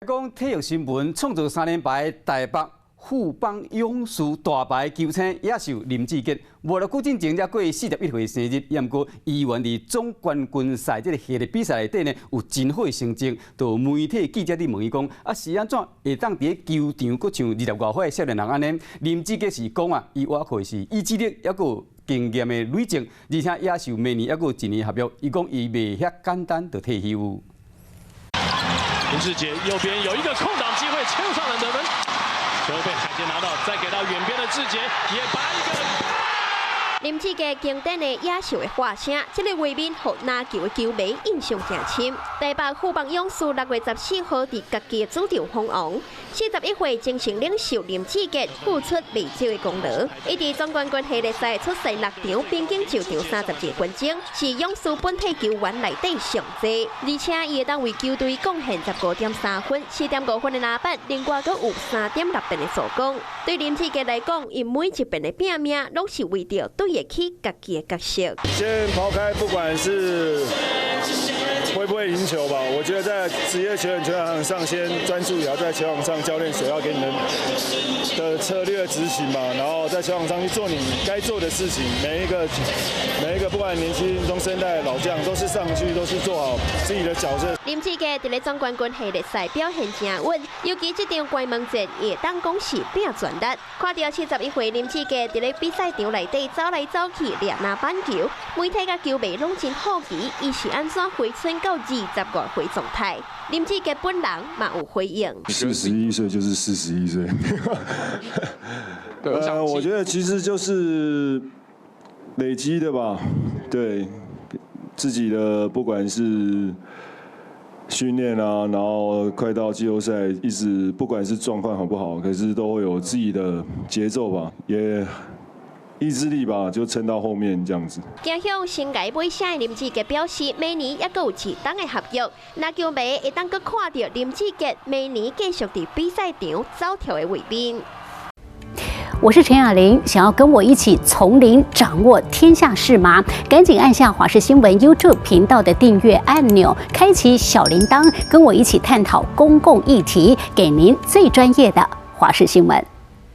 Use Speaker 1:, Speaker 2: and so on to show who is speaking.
Speaker 1: 讲体育新闻创造3连败的台北富邦勇士大牌球星野手林志杰，无偌久之前才过41岁生日，不过伊愿伫总冠军赛这个系列比赛内底呢，有真好的成绩。就媒体记者伫问伊讲，是安怎会当伫球场佫像20外岁的少年人安尼？林志杰是讲伊挖开是意志力，还有经验的累积，而且野手明年还有1年合约，伊讲伊袂遐简单就退休。
Speaker 2: 林志杰右边有一个空档机会，切入上篮得分。 球被海杰拿到，再给到远边的志杰，也把一个。
Speaker 3: 林志杰经典的野兽的话声，这个画面互拿球的球迷印象真深。台北富邦勇士6月14号伫家己的主场封王，41岁精神领袖林志杰付出未少的功劳。伊伫总冠军系列赛出赛6场，平均球场32分钟，是勇士本体球员内底上济，而且伊会当为球队贡献15.3分、4.5分的篮板，另外阁有3.6分的助攻。对林志杰来讲，伊每一遍的拼命，拢是为着对得起家己的角色。
Speaker 4: 先抛开不管是会不会赢球吧，我觉得在职业球员球场上，先专注也要在球场上教练所要给你们的策略执行嘛，然后在球场上去做你该做的事情。每一个不管年轻、中生代、老将，都是上去都是做好自己的角色。
Speaker 3: 林志杰伫咧总冠军系列赛表现真稳，尤其这场关门战也当讲是拼全力。看到71岁林志杰伫咧比赛场内底走来走去掠拿板球，媒体甲球迷拢真好奇，伊是安怎回春到25岁状态。林志杰本人嘛有回应
Speaker 4: ：41岁就是41岁。我觉得其实就是累积的吧，对自己的不管是训练啊，然后快到季后赛，一直不管是状况好不好，可是都会有自己的节奏吧，也意志力吧，就撑到后面这样子。
Speaker 3: 走向生涯尾声的林志杰表示，明年还有2档的合约，那球迷会当阁看到林志杰明年继续伫比赛场走跳的画面。
Speaker 5: 我是陈雅玲，想要跟我一起从零掌握天下事吗？赶紧按下华视新闻 YouTube 频道的订阅按钮，开启小铃铛，跟我一起探讨公共议题，给您最专业的华视新闻。